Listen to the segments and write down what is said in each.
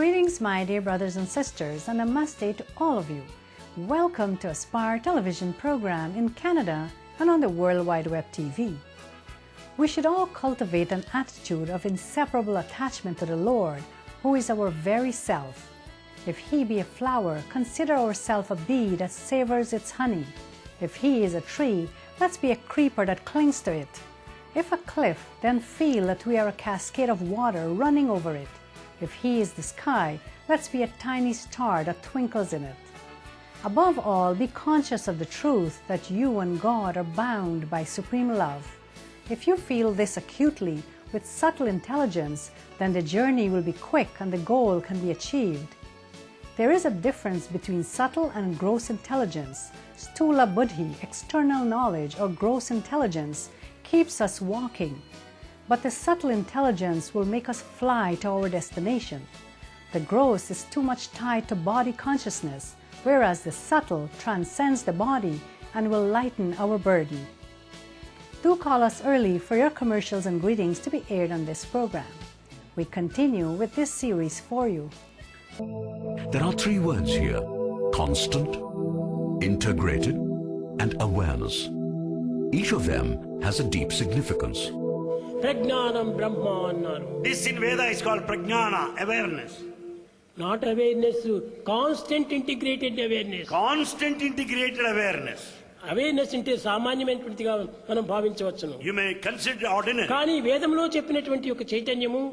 Greetings, my dear brothers and sisters, and namaste to all of you. Welcome to Aspire television program in Canada and on the World Wide Web TV. We should all cultivate an attitude of inseparable attachment to the Lord, who is our very self. If He be a flower, consider ourselves a bee that savors its honey. If He is a tree, let's be a creeper that clings to it. If a cliff, then feel that we are a cascade of water running over it. If He is the sky, let's be a tiny star that twinkles in it. Above all, be conscious of the truth that you and God are bound by supreme love. If you feel this acutely, with subtle intelligence, then the journey will be quick and the goal can be achieved. There is a difference between subtle and gross intelligence. Sthula buddhi, external knowledge or gross intelligence, keeps us walking. But the subtle intelligence will make us fly to our destination. The gross is too much tied to body consciousness, whereas the subtle transcends the body and will lighten our burden. Do call us early for your commercials and greetings to be aired on this program. We continue with this series for you. There are three words here: constant, integrated, and awareness. Each of them has a deep significance. Prajnanam Brahma. This in Veda is called Prajnana, awareness. Not awareness, constant integrated awareness. Constant integrated awareness. Awareness అంటే సామాన్యమైనటువంటిగా మనం భావించవచ్చును. You may consider ordinary. కానీ వేదంలో చెప్పినటువంటి ఒక చైతన్యము,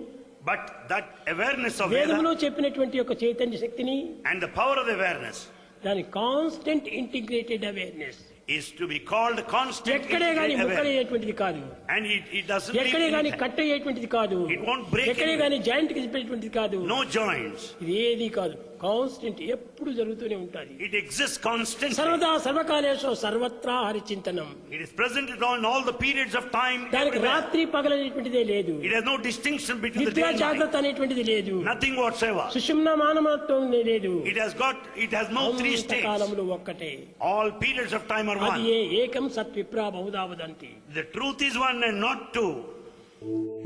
but that awareness of వేదంలో Veda చెప్పినటువంటి ఒక చైతన్య శక్తిని, and the power of the awareness దాని constant integrated awareness is to be called constant ఎక్కడే గాని integrated awareness. ముక్కలయ్యేటువంటిది కాదు, And it doesn't ఎక్కడే leave గాని anything. కట్ అయ్యేటువంటిది కాదు, It won't break ఎక్కడే anything. గాని జాయింట్ కి చెప్పేటువంటిది కాదు. No joints. ఇది ఏది కాదు, కాన్స్టెంట్ ఎప్పుడు జరుగుతూనే ఉంటుంది. It exists constantly. సర్వదా సర్వకాలేషు సర్వత్రా హరిచింతనం. It is present in all the periods of time. దానికి everywhere. రాత్రి పగలనేటువంటిదే లేదు, It has no distinction between the day నిద్ర and night. జాగ్రత్త అనేటువంటిది లేదు, Nothing whatsoever. సుషుమ్న మానవత్వం లేదు. It has no three states. కాలములు ఒక్కటే. All periods of time are అది one. ఏకం సత్విప్రా బహుధా వదంతి. The truth is one and not two.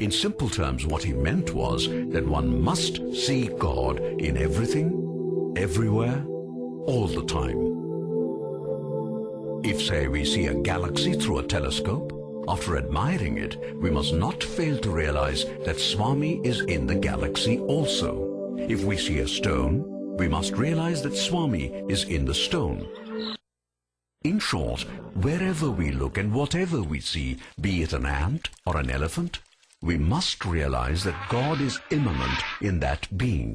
In simple terms, what he meant was that one must see God in everything, everywhere, all the time. If, say, we see a galaxy through a telescope, after admiring it, we must not fail to realize that Swami is in the galaxy also. If we see a stone, we must realize that Swami is in the stone. In short, wherever we look and whatever we see, be it an ant or an elephant, we must realize that God is immanent in that being.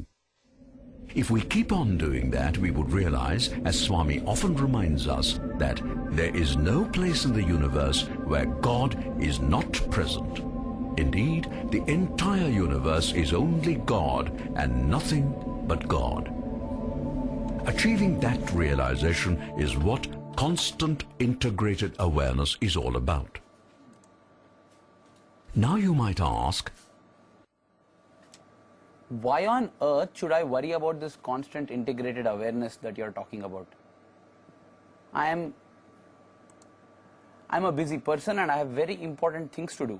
If we keep on doing that, we would realize, as Swami often reminds us, that there is no place in the universe where God is not present. Indeed, the entire universe is only God and nothing but God. Achieving that realization is what constant integrated awareness is all about. Now you might ask, why on earth should I worry about this constant integrated awareness that you're talking about? I'm a busy person and I have very important things to do.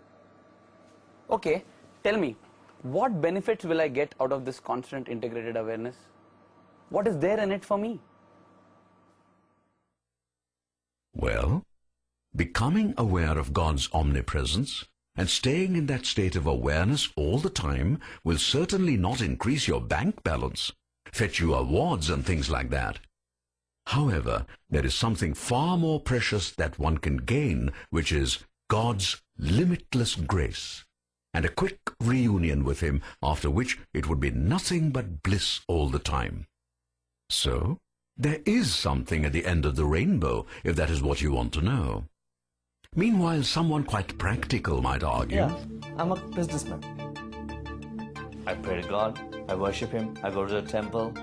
Okay, tell me, what benefits will I get out of this constant integrated awareness? What is there in it for me? well, becoming aware of God's omnipresence and staying in that state of awareness all the time will certainly not increase your bank balance, fetch you awards and things like that. However, there is something far more precious that one can gain, which is God's limitless grace, and a quick reunion with Him, after which it would be nothing but bliss all the time. So, there is something at the end of the rainbow, if that is what you want to know. Meanwhile, someone quite practical might argue, Yeah, I'm a businessman. I pray to God, I worship Him, I go to the temple.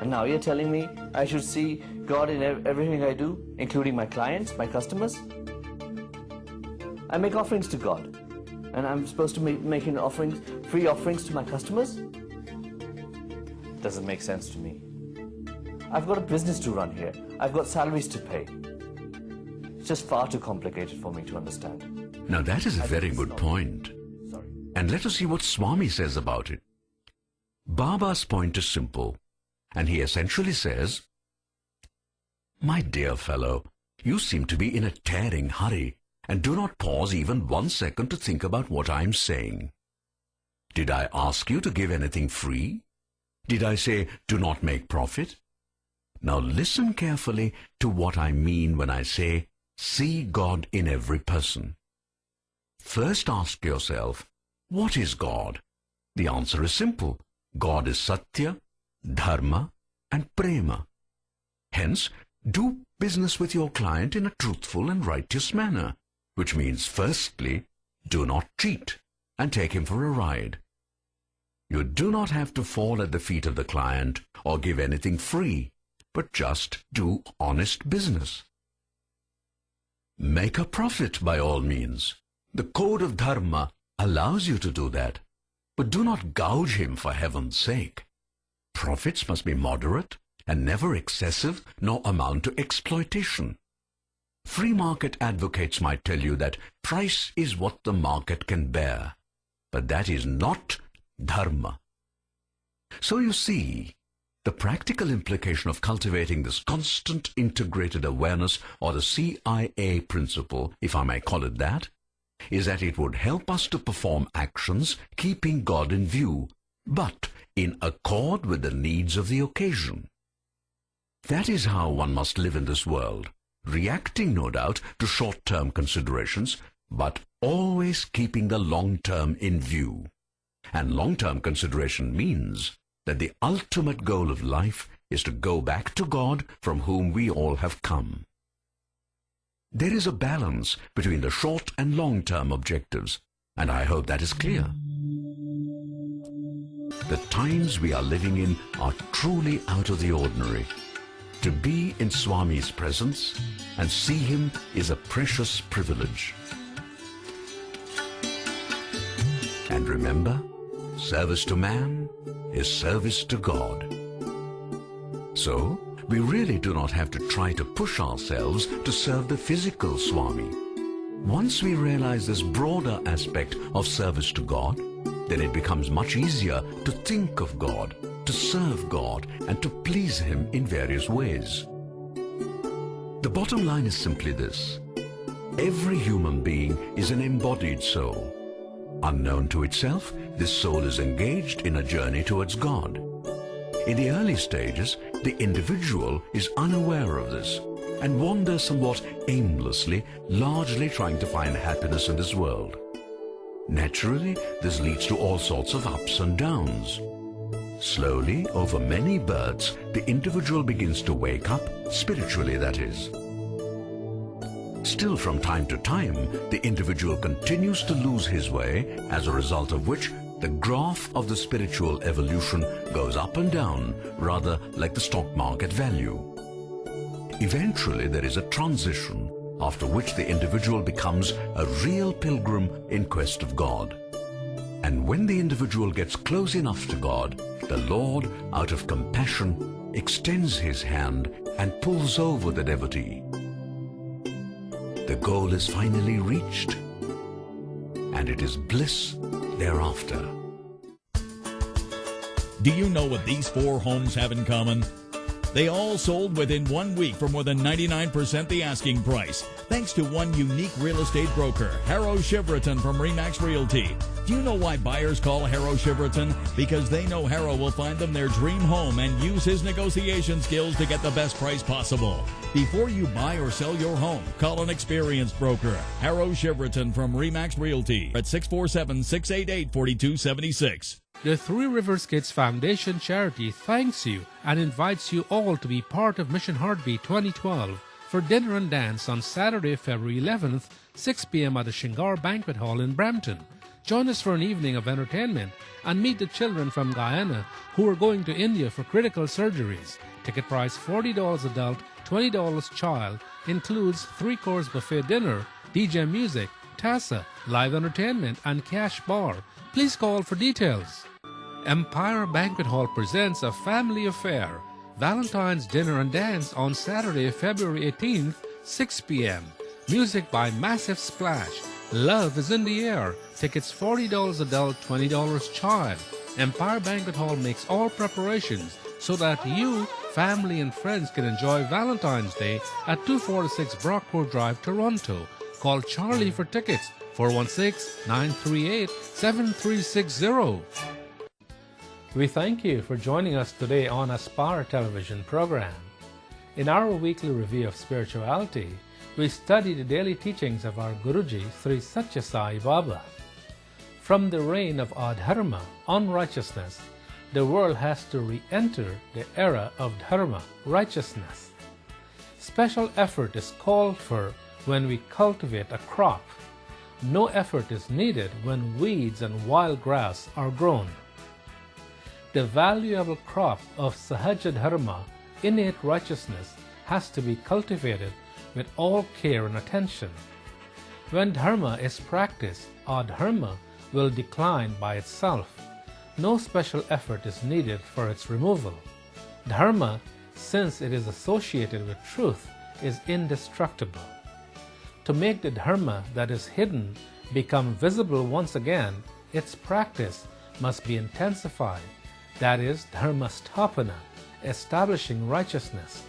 And now you're telling me I should see God in everything I do, including my clients, my customers? I make offerings to God. And I'm supposed to make free offerings to my customers? Doesn't make sense to me. I've got a business to run here. I've got salaries to pay. It's just far too complicated for me to understand. now that is a very good point. Sorry. And let us see what Swami says about it. Baba's point is simple, and he essentially says, "My dear fellow, you seem to be in a tearing hurry, and do not pause even 1 second to think about what I am saying. Did I ask you to give anything free? Did I say, do not make profit? Now listen carefully to what I mean when I say, see God in every person. First ask yourself, what is God? The answer is simple. God is Satya, Dharma, and Prema. Hence, do business with your client in a truthful and righteous manner, which means, firstly, do not cheat and take him for a ride. You do not have to fall at the feet of the client or give anything free, but just do honest business. Make a profit by all means. The code of Dharma allows you to do that, but do not gouge him for heaven's sake. Profits must be moderate and never excessive nor amount to exploitation. Free market advocates might tell you that price is what the market can bear, but that is not Dharma. So you see, the practical implication of cultivating this constant integrated awareness, or the CIA principle, if I may call it that, is that it would help us to perform actions keeping God in view, but in accord with the needs of the occasion. That is how one must live in this world, reacting, no doubt, to short-term considerations, but always keeping the long-term in view. And long-term consideration means that the ultimate goal of life is to go back to God from whom we all have come. There is a balance between the short and long-term objectives, and I hope that is clear. The times we are living in are truly out of the ordinary. To be in Swami's presence and see him is a precious privilege. And remember, service to man is service to God. So, we really do not have to try to push ourselves to serve the physical Swami. Once we realize this broader aspect of service to God, then it becomes much easier to think of God, to serve God, and to please Him in various ways. The bottom line is simply this: every human being is an embodied soul. Unknown to itself, this soul is engaged in a journey towards God. In the early stages, the individual is unaware of this and wanders somewhat aimlessly, largely trying to find happiness in this world. Naturally, this leads to all sorts of ups and downs. Slowly, over many births, the individual begins to wake up, spiritually that is. Still, from time to time, the individual continues to lose his way, as a result of which the graph of the spiritual evolution goes up and down, rather like the stock market value. Eventually, there is a transition, after which the individual becomes a real pilgrim in quest of God. And when the individual gets close enough to God, the Lord, out of compassion, extends His hand and pulls over the devotee. The goal is finally reached, and it is bliss thereafter. Do you know what these 4 homes have in common? They all sold within 1 week for more than 99% the asking price, thanks to one unique real estate broker, Harrow Shiveraton from Remax Realty. Do you know why buyers call Harrow Shiveraton? Because they know Harrow will find them their dream home and use his negotiation skills to get the best price possible. Before you buy or sell your home, call an experienced broker, Harrow Shiveraton from Remax Realty at 647-688-4276. The Three Rivers Kids Foundation charity thanks you and invites you all to be part of Mission Heartbeat 2012 for dinner and dance on Saturday, February 11th, 6 p.m. at the Shingar Banquet Hall in Brampton. Join us for an evening of entertainment and meet the children from Guyana who are going to India for critical surgeries. Ticket price $40 adult, $20 child, includes 3-course buffet dinner, DJ music, Tassa, live entertainment, and cash bar. Please call for details. Empire Banquet Hall presents a family affair, Valentine's Dinner and Dance on Saturday, February 18th, 6 p.m. Music by Massive Splash. Love is in the air. Tickets $40 adult, $20 child. Empire Banquet Hall makes all preparations so that you, family and friends can enjoy Valentine's Day at 246 Brockport Drive, Toronto. Call Charlie for tickets, 416-938-7360. We thank you for joining us today on Aspire television program. In our weekly review of spirituality, we study the daily teachings of our Guruji, Sri Satya Sai Baba. From the reign of adharma, unrighteousness, the world has to re-enter the era of dharma, righteousness. Special effort is called for when we cultivate a crop. No effort is needed when weeds and wild grass are grown. The valuable crop of sahaja dharma, innate righteousness, has to be cultivated with all care and attention. When dharma is practiced, adharma will decline by itself. No special effort is needed for its removal. Dharma, since it is associated with truth, is indestructible. To make the dharma that is hidden become visible once again, its practice must be intensified. That is dharma sthapana, establishing righteousness.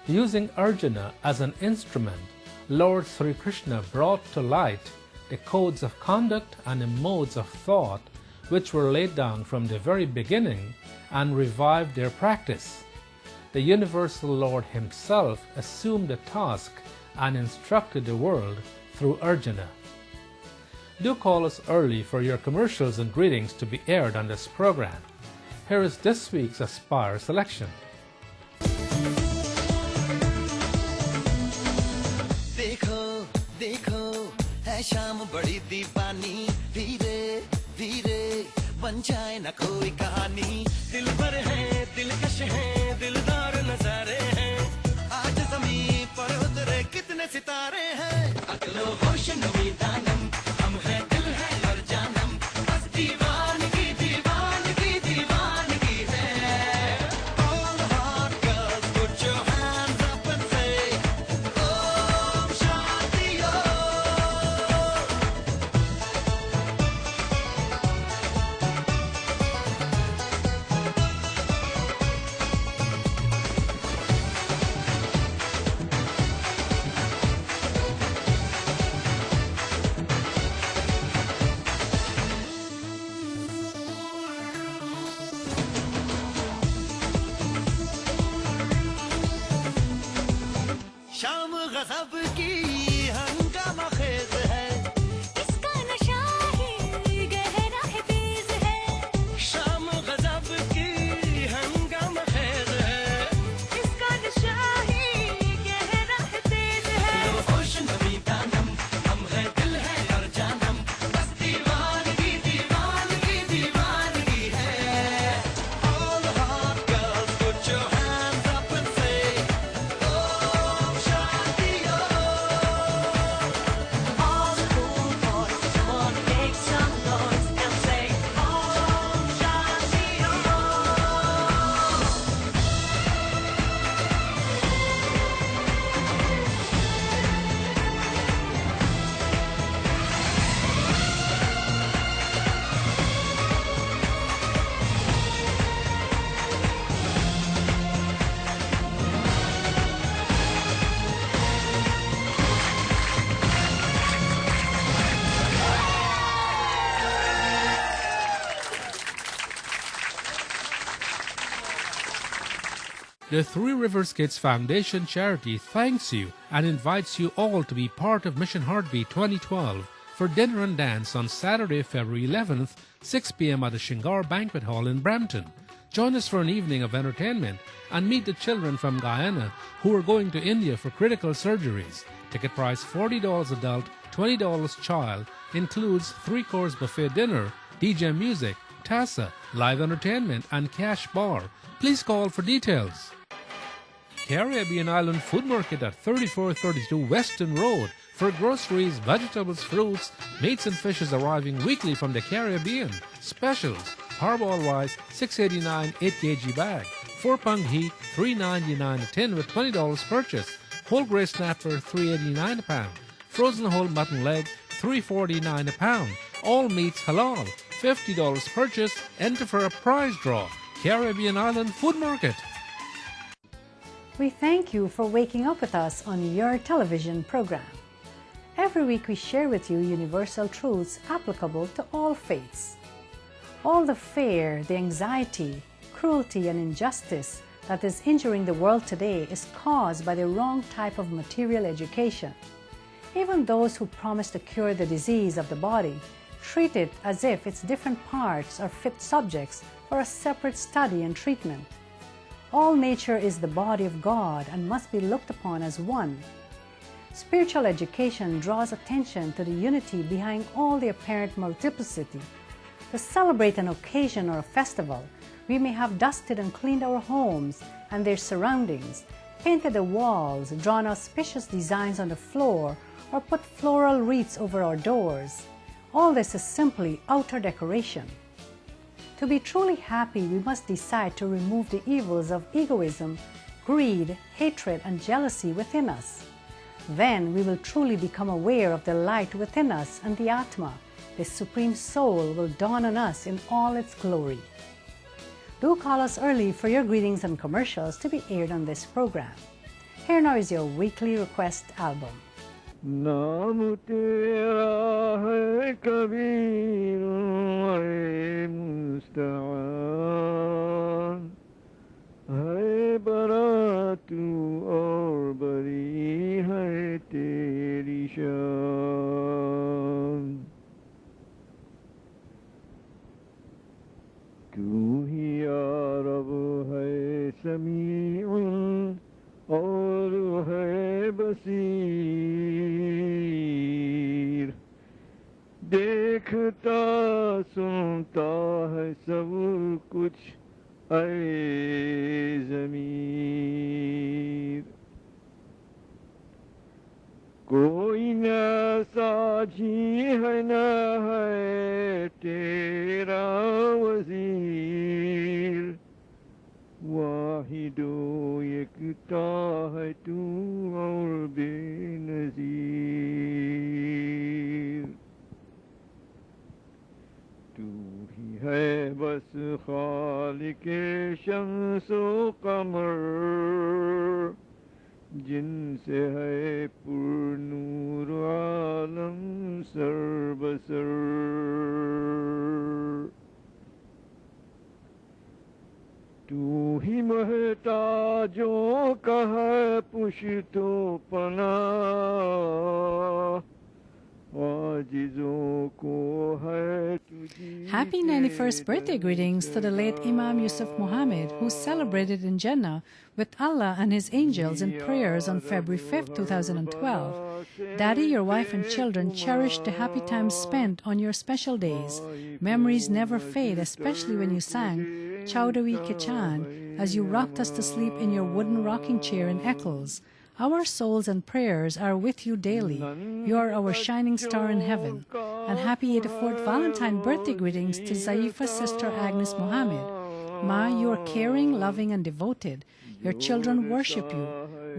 Using Arjuna as an instrument, Lord Sri Krishna brought to light the codes of conduct and the modes of thought which were laid down from the very beginning and revived their practice. The universal Lord himself assumed the task and instructed the world through Arjuna. Do call us early for your commercials and greetings to be aired on this program. Here is this week's Aspire selection. देखो देखो है शाम बड़ी दीवानी धीरे धीरे बन जाए न कोई कहानी दिल पर है दिलकश है दिलदार नजारे हैं आज ज़मीं पर उतरे कितने सितारे हैं अकलो होश नवी दानम हम हैं दिल है और जानम बस दीवानगी दीवानगी दीवानगी है all hot girls put your hands up and say Om Shanti Om. शाम गज़ब की हंगामा खेज है इसका नशा ही गहरा है तेज है शाम गज़ब की हंगामा खेज है इसका नशा ही गहरा है तेज है लो होश नवी दानम हम हैं दिल है और जानम बस दीवानगी दीवानगी दीवानगी है all hot girls put your hands up and say Om Shanti Om. All the cool boys just wanna make some noise and say Om Shanti Om. The Three Rivers Kids Foundation charity thanks you and invites you all to be part of Mission Heartbeat 2012 for dinner and dance on Saturday, February 11th, 6 p.m. at the Shingar Banquet Hall in Brampton. Join us for an evening of entertainment and meet the children from Guyana who are going to India for critical surgeries. Ticket price $40 adult, $20 child, includes 3-course buffet dinner, DJ music, Tassa, live entertainment and cash bar. Please call for details. Caribbean Island Food Market at 3432 Weston Road for groceries, vegetables, fruits, meats and fishes arriving weekly from the Caribbean. Specials: Harball rice $6.89 8 kg bag, 4-pound heat $3.99 a tin with $20 purchase, whole grey snapper $3.89 a pound, frozen whole mutton leg $3.49 a pound, All meats halal. $50 purchase, enter for a prize draw. Caribbean Island Food Market. We thank you for waking up with us on your television program. Every week we share with you universal truths applicable to all faiths. All the fear, the anxiety, cruelty and injustice that is injuring the world today is caused by the wrong type of material education. Even those who promise to cure the disease of the body treat it as if its different parts are fit subjects for a separate study and treatment. All nature is the body of God and must be looked upon as one. Spiritual education draws attention to the unity behind all the apparent multiplicity. To celebrate an occasion or a festival, we may have dusted and cleaned our homes and their surroundings, painted the walls, drawn auspicious designs on the floor, or put floral wreaths over our doors. All this is simply outer decoration. To be truly happy, we must decide to remove the evils of egoism, greed, hatred, and jealousy within us. Then we will truly become aware of the light within us, and the Atma, the Supreme Soul, will dawn on us in all its glory. Do call us early for your greetings and commercials to be aired on this program. Here now is your weekly request album. नाम तेरा है कबीर है मुस्तआन है बड़ा तू और बड़ी है तेरी शान तू ही या रब है समीउन और है बसीर देखता सुनता है सब कुछ ऐ ज़मीर कोई न साझी है न है तेरा वज़ीर वाहिदो यकता है तू और बेनज़ीर तू ही है बस खालिक़े शम्सो कमर जिनसे है पुरनूर आलम सरबसर तू ही महताजों का है पुश्तो पना आजिज़ों को है तुझी Happy 91st birthday greetings to the late Imam Yusuf Muhammad, who celebrated in Jannah with Allah and His angels in prayers on February 5th, 2012. Daddy, your wife and children cherished the happy times spent on your special days. Memories never fade, especially when you sang Chowdawi Kichan as you rocked us to sleep in your wooden rocking chair in Eccles. Our souls and prayers are with you daily. You are our shining star in heaven. And happy 84th Valentine birthday greetings to Zaifa's sister Agnes Mohammed. Ma, you are caring, loving, and devoted. Your children worship you.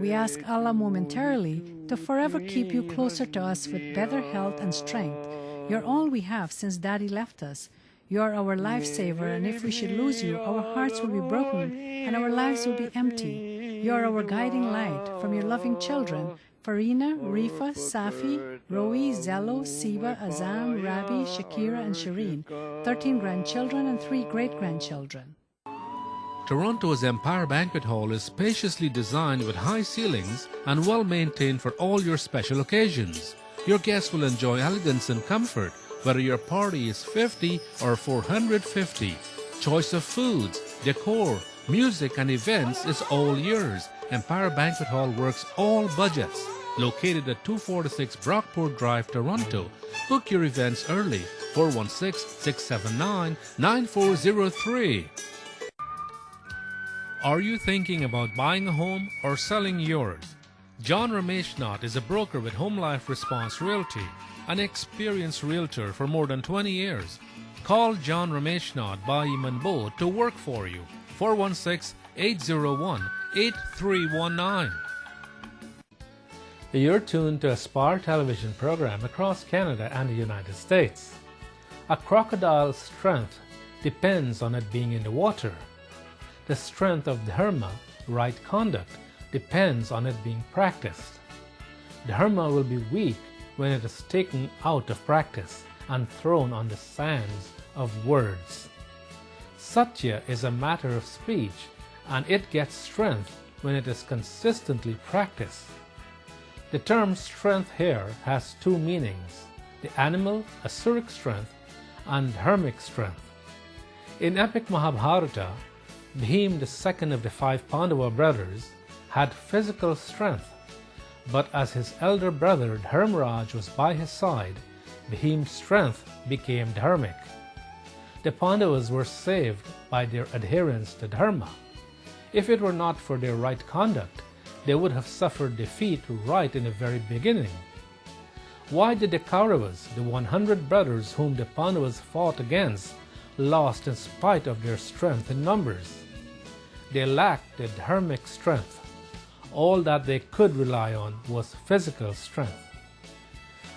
We ask Allah momentarily to forever keep you closer to us with better health and strength. You're all we have since Daddy left us. You are our lifesaver, and if we should lose you, our hearts will be broken and our lives will be empty. You are our guiding light. From your loving children, Farina, Rifa, Safi, Roi, Zello, Siba, Azam, Rabi, Shakira, and Shireen, 13 grandchildren and 3 great-grandchildren. Toronto's Empire Banquet Hall is spaciously designed with high ceilings and well maintained for all your special occasions. Your guests will enjoy elegance and comfort, whether your party is 50 or 450. Choice of foods, decor, music and events is all yours. Empire Banquet Hall works all budgets. Located at 246 Brockport Drive, Toronto. Book your events early. 416-679-9403. Are you thinking about buying a home or selling yours? John Rameshnath is a broker with Home Life Response Realty, an experienced realtor for more than 20 years. Call John Rameshnath by Manbo to work for you. 416-801-8319. You're tuned to Aspire television program across Canada and the United States. A crocodile's strength depends on it being in the water. The strength of dharma, right conduct, depends on it being practiced. Dharma will be weak when it is taken out of practice and thrown on the sands of words. Satya is a matter of speech, and it gets strength when it is consistently practiced. The term strength here has two meanings: the animal, asuric strength, and dharmic strength. In epic Mahabharata, Bhim, the second of the 5 Pandava brothers, had physical strength, but as his elder brother Dharmaraj was by his side, Bhim's strength became dharmic. The Pandavas were saved by their adherence to dharma. If it were not for their right conduct, they would have suffered defeat right in the very beginning. Why did the Kauravas, the 100 brothers whom the Pandavas fought against, lost in spite of their strength in numbers? They lacked the dharmic strength. All that they could rely on was physical strength.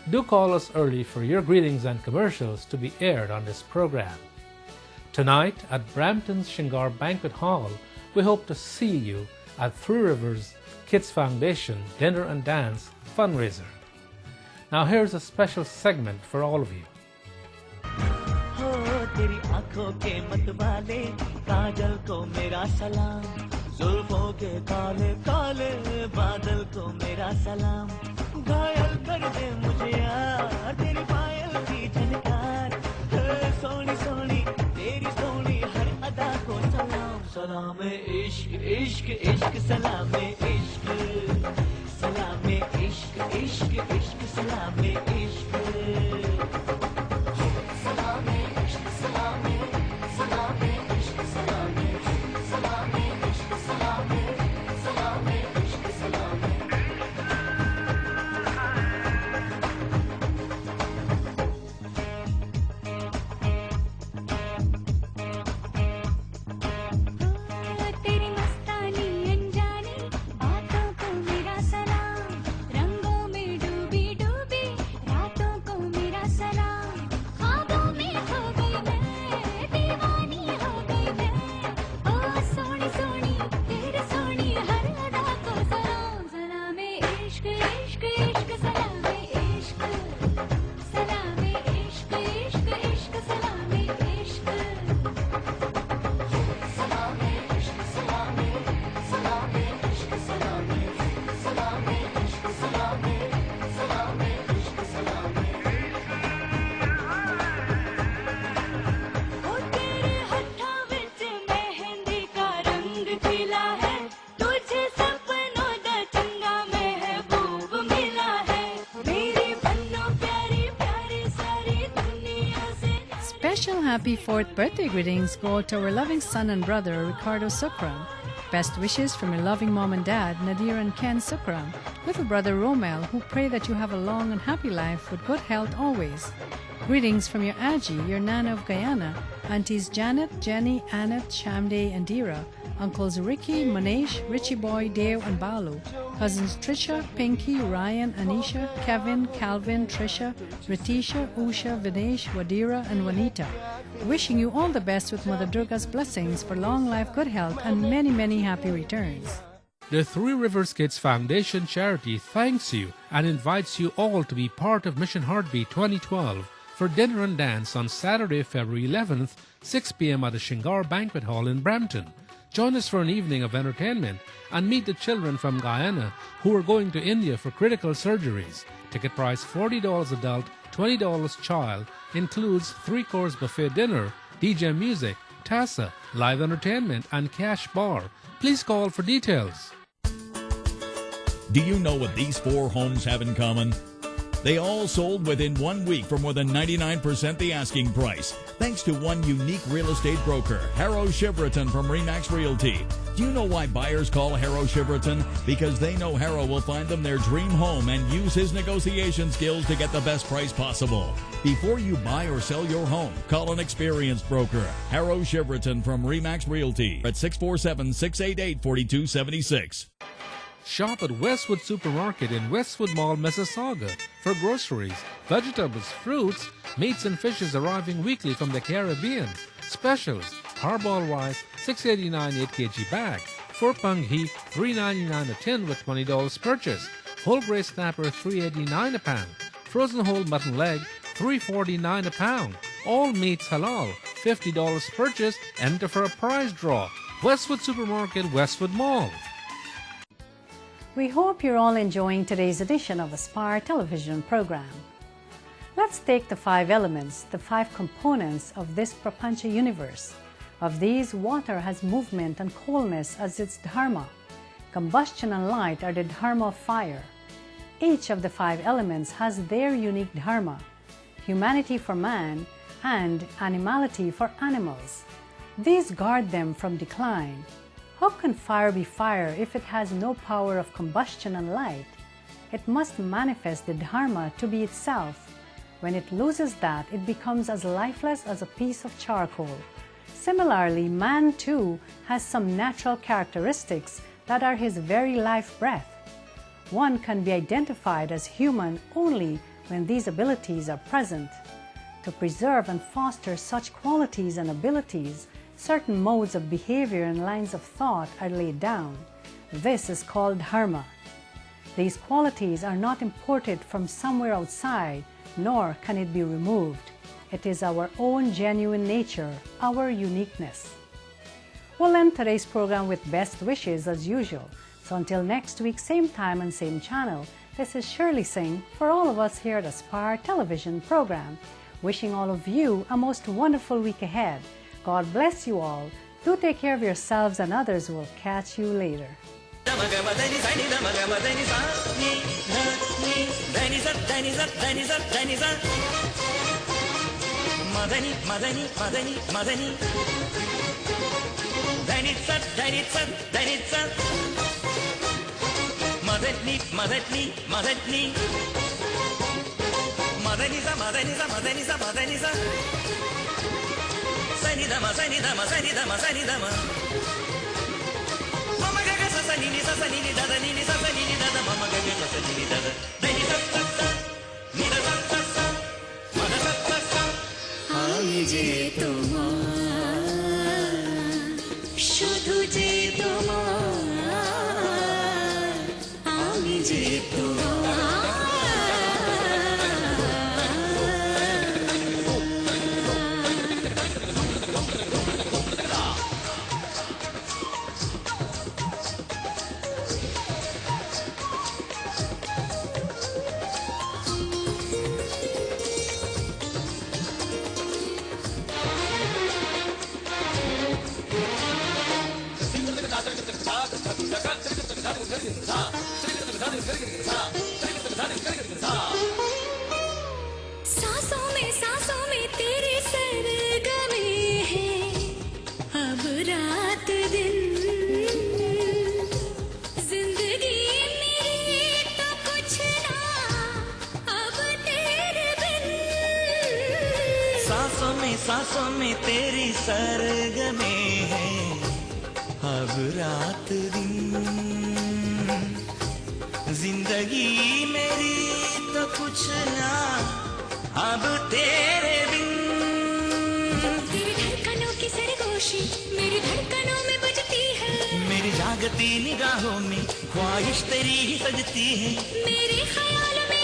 Do call us early for your greetings and commercials to be aired on this program. Tonight at Brampton's Shingar Banquet Hall, we hope to see you at Three Rivers Kids Foundation Dinner and Dance fundraiser. Now here's a special segment for all of you. तेरी आंखों के मतवाले काजल को मेरा सलाम, जुल्फों के काले काले बादल को मेरा सलाम, घायल कर दे मुझे यार तेरी पायल की झनकार, सोनी सोनी तेरी सोनी हर अदा को सलाम, सलाम इश्क इश्क इश्क सलाम इश्क, सलाम इश्क इश्क इश्क सलाम इश्क, सलाम इश्क सलाम सलाम इश्क सलाम सलाम इश्क सलाम सलाम इश्क सलाम। तेरी मस्तानी अनजानी बातों को मेरा सलाम, रंगों में डूबी डूबी रातों को मेरा सलाम, ख्वाबों में खो गई मैं दीवानी हो गई मैं, ओ सोनी सोनी तेरी सोनी हर अदा को सलाम, सलाम इश्क इश्क इश्क सलाम इश्क, सलाम इश्क इश्क इश्क सलाम इश्क, सलाम इश्क सलाम सलाम इश्क सलाम सलाम इश्क सलाम सलाम इश्क सलाम। ओ तेरे हत्थों विच मेहंदी का रंग खिला है, तुझे सपनों दा चंगा महबूब मिला है, मेरी बन्नो प्यारी प्यारी सारी दुनिया से। Special happy 4th birthday greetings go to our loving son and brother Ricardo Sukram. Best wishes from your loving mom and dad Nadir and Ken Sukram, little brother Romel, who pray that you have a long and happy life with good health always. Greetings from your Aji, your Nana of Guyana, aunties Janet, Jenny, Annette, Shamde and Dira, uncles Ricky, Manesh, Richie Boy, Dave and Balu, cousins Trisha, Pinky, Ryan, Anisha, Kevin, Calvin, Trisha, Ritisha, Usha, Vinesh, Wadira and Juanita. Wishing you all the best with Mother Durga's blessings for long life, good health and many, many happy returns. The Three Rivers Kids Foundation charity thanks you and invites you all to be part of Mission Heartbeat 2012 for dinner and dance on Saturday, February 11th, 6 p.m. at the Shingar Banquet Hall in Brampton. Join us for an evening of entertainment and meet the children from Guyana who are going to India for critical surgeries. Ticket price $40 adult, $20 child, includes 3-course buffet dinner, DJ music, Tassa, live entertainment and cash bar. Please call for details. Do you know what these 4 homes have in common? They all sold within 1 week for more than 99% the asking price, thanks to one unique real estate broker, Harrow Shivraton from Remax Realty. Do you know why buyers call Harrow Shivraton? Because they know Harrow will find them their dream home and use his negotiation skills to get the best price possible. Before you buy or sell your home, call an experienced broker, Harrow Shivraton from Remax Realty at 647-688-4276. Shop at Westwood Supermarket in Westwood Mall, Mississauga for groceries, vegetables, fruits, meats and fishes arriving weekly from the Caribbean. Specials: harball rice, $6.89 8 kg bag. Furpang hee, $3.99 a tin with $20 purchase. Whole grey snapper, $3.89 a pound. Frozen whole mutton leg, $3.49 a pound. All meats halal, $50 purchase. Enter for a prize draw. Westwood Supermarket, Westwood Mall. We hope you're all enjoying today's edition of Aspire television program. Let's take the 5 elements, the 5 components of this prapancha universe. Of these, water has movement and coldness as its dharma. Combustion and light are the dharma of fire. Each of the 5 elements has their unique dharma: humanity for man and animality for animals. These guard them from decline. How can fire be fire if it has no power of combustion and light? It must manifest the dharma to be itself. When it loses that, it becomes as lifeless as a piece of charcoal. Similarly, man too has some natural characteristics that are his very life breath. One can be identified as human only when these abilities are present. To preserve and foster such qualities and abilities, certain modes of behavior and lines of thought are laid down. This is called dharma. These qualities are not imported from somewhere outside, nor can it be removed. It is our own genuine nature, our uniqueness. We'll end today's program with best wishes as usual. So until next week, same time and same channel, this is Shirley Singh for all of us here at Aspire television program, wishing all of you a most wonderful week ahead. God bless you all. Do take care of yourselves and others. Will catch you later. আমি যে তোমার শুধু যে তোমার আমি যে सांसों में तेरे सरगमे हैं अब रात दिन जिंदगी मेरी तो कुछ ना अब तेरे बिन सांसों में तेरी सरगमे हैं अब रात दिन जिंदगी मेरी तो कुछ ना अब तेरे बिन तेरी धड़कनों की सरगोशी मेरी धड़कनों में बजती है मेरी जागती निगाहों में ख्वाहिश तेरी ही सजती है मेरे ख्यालों में